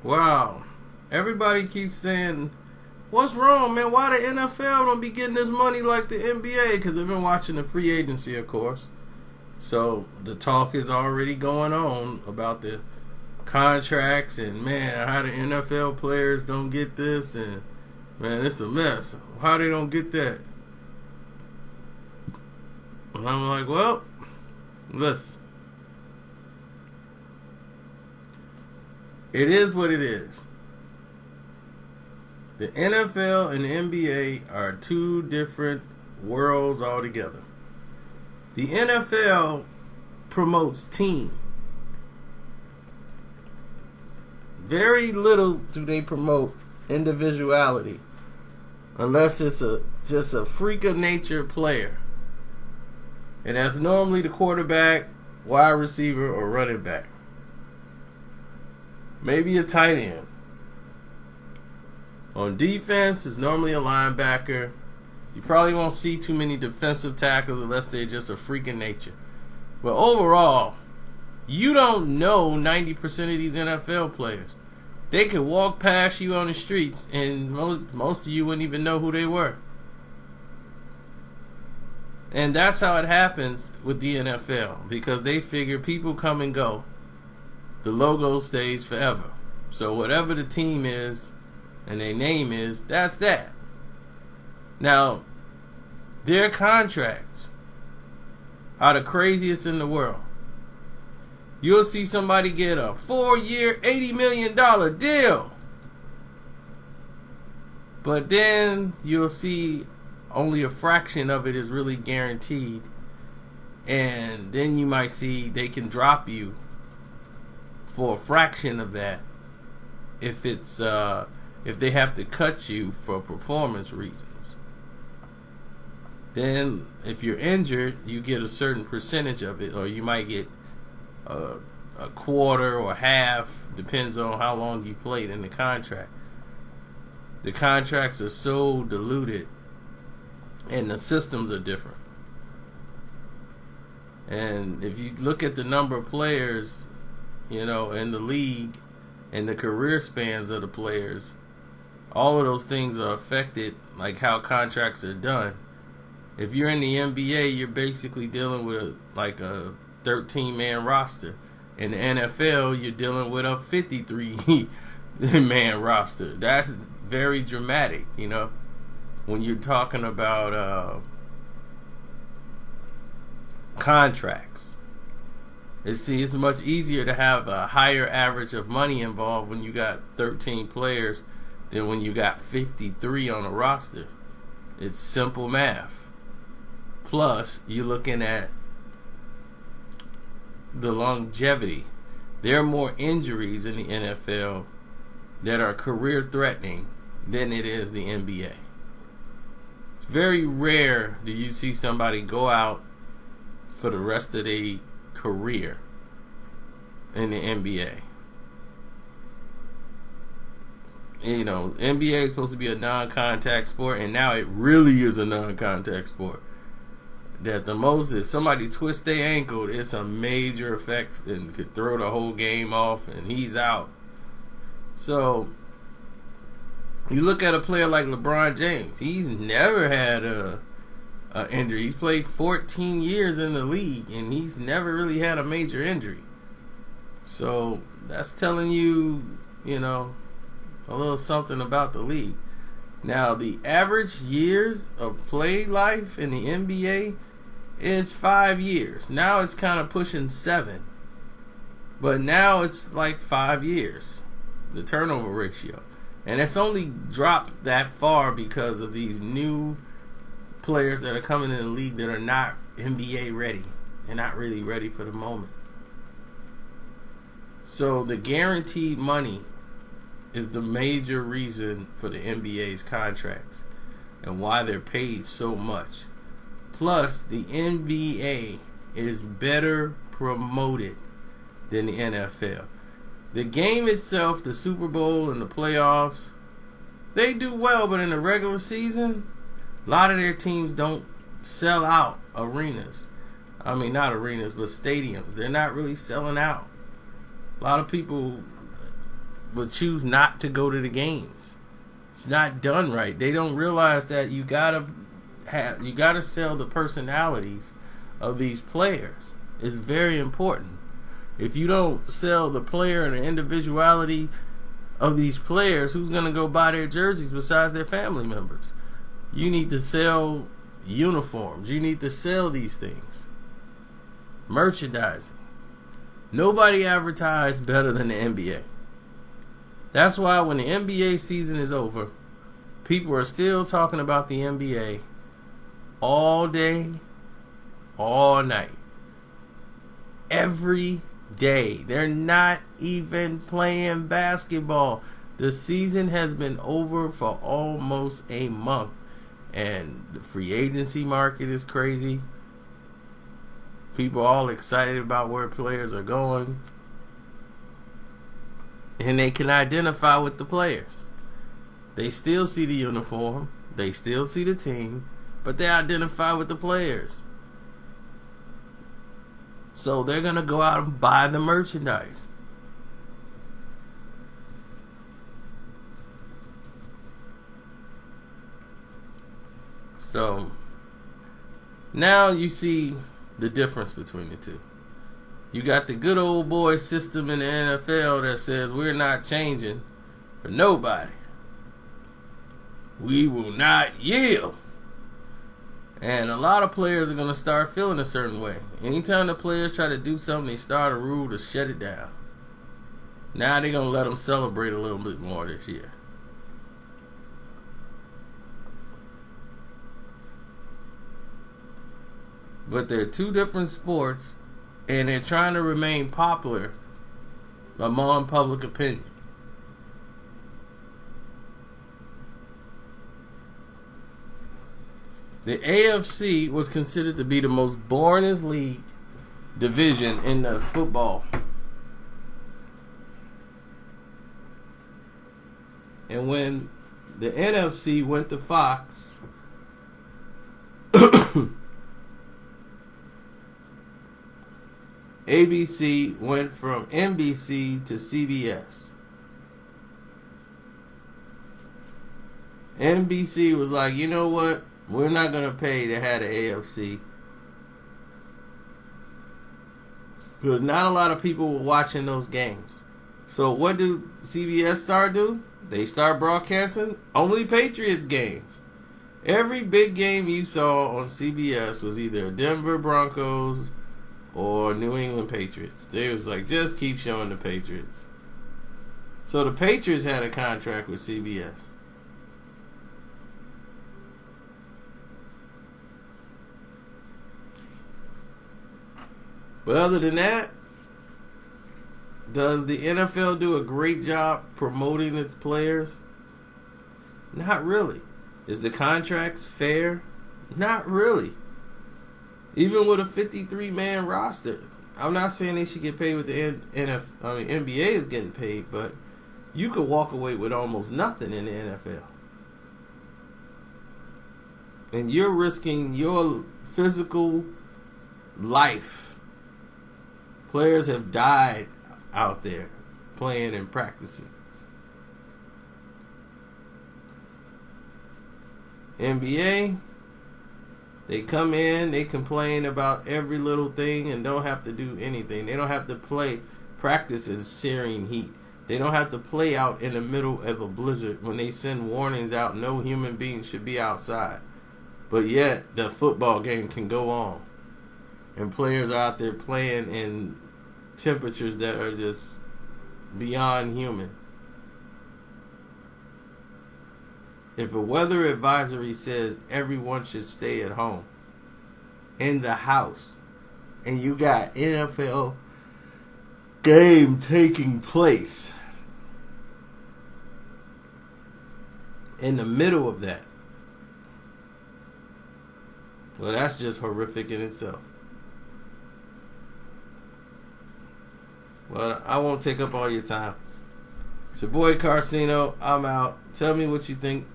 Wow. Everybody keeps saying, what's wrong, man? Why the NFL don't be getting this money like the NBA? Because they've been watching the free agency, of course. So the talk is already going on about the contracts and, man, how the NFL players don't get this. And, man, it's a mess. How they don't get that? And I'm like, well, listen. It is what it is. The NFL and the NBA are two different worlds altogether. The NFL promotes team. Very little do they promote individuality, unless it's just a freak of nature player. And that's normally the quarterback, wide receiver, or running back. Maybe a tight end. On defense, it's normally a linebacker. You probably won't see too many defensive tackles unless they're just a freak of nature. But overall, you don't know 90% of these NFL players. They could walk past you on the streets and most of you wouldn't even know who they were. And that's how it happens with the NFL, because they figure people come and go. The logo stays forever. So whatever the team is and their name is, that's that. Now, their contracts are the craziest in the world. You'll see somebody get a 4-year, $80 million deal. But then you'll see only a fraction of it is really guaranteed. And then you might see they can drop you for a fraction of that if they have to cut you for performance reasons. Then if you're injured, you get a certain percentage of it, or you might get a quarter or half, depends on how long you played in the contract. The contracts are so diluted and the systems are different. And if you look at the number of players, in the league and the career spans of the players, all of those things are affected, like how contracts are done. If you're in the NBA, you're basically dealing with a 13-man roster. In the NFL, you're dealing with a 53-man roster. That's very dramatic, when you're talking about contracts. It's much easier to have a higher average of money involved when you got 13 players than when you got 53 on a roster. It's simple math. Plus, you're looking at the longevity. There are more injuries in the NFL that are career-threatening than it is the NBA. It's very rare do you see somebody go out for the rest of their career in the NBA. NBA is supposed to be a non-contact sport, and now it really is a non-contact sport. That the most, if somebody twists their ankle, it's a major effect and could throw the whole game off, and he's out. So you look at a player like LeBron James. He's never had a injury. He's played 14 years in the league, and he's never really had a major injury. So that's telling you, a little something about the league. Now, the average years of play life in the NBA is 5 years. Now it's kind of pushing 7. But now it's like 5 years, the turnover ratio. And it's only dropped that far because of these new players that are coming in the league that are not NBA ready. They're not really ready for the moment. So the guaranteed money is the major reason for the NBA's contracts and why they're paid so much. Plus, the NBA is better promoted than the NFL. The game itself, the Super Bowl and the playoffs, they do well, but in the regular season, a lot of their teams don't sell out arenas. I mean, not arenas, but stadiums. They're not really selling out. A lot of people but choose not to go to the games. It's not done right. They don't realize that you gotta sell the personalities of these players. It's very important. If you don't sell the player and the individuality of these players, who's gonna go buy their jerseys besides their family members? You need to sell uniforms. You need to sell these things. Merchandising. Nobody advertised better than the NBA. That's why when the NBA season is over, people are still talking about the NBA all day, all night. Every day. They're not even playing basketball. The season has been over for almost a month. And the free agency market is crazy. People are all excited about where players are going. And they can identify with the players. They still see the uniform. They still see the team. But they identify with the players. So they're going to go out and buy the merchandise. So now you see the difference between the two. You got the good old boy system in the NFL that says we're not changing for nobody. We will not yield. And a lot of players are going to start feeling a certain way. Anytime the players try to do something, they start a rule to shut it down. Now they're going to let them celebrate a little bit more this year. But they're two different sports, and they're trying to remain popular among public opinion. The AFC was considered to be the most boringest league division in the football. And when the NFC went to Fox, ABC went from NBC to CBS. NBC was like, you know what? We're not going to pay to have the AFC. Because not a lot of people were watching those games. So what do CBS start do? They start broadcasting only Patriots games. Every big game you saw on CBS was either Denver Broncos or New England Patriots. They was like, just keep showing the Patriots. So the Patriots had a contract with CBS. But other than that, does the NFL do a great job promoting its players? Not really. Is the contracts fair? Not really. Even with a 53-man roster, I'm not saying they should get paid with the NBA is getting paid, but you could walk away with almost nothing in the NFL. And you're risking your physical life. Players have died out there playing and practicing. NBA, they come in, they complain about every little thing and don't have to do anything. They don't have to practice in searing heat. They don't have to play out in the middle of a blizzard when they send warnings out no human being should be outside. But yet, the football game can go on. And players are out there playing in temperatures that are just beyond human. If a weather advisory says everyone should stay at home, in the house, and you got NFL game taking place in the middle of that, well, that's just horrific in itself. Well, I won't take up all your time. It's your boy Carcino. I'm out. Tell me what you think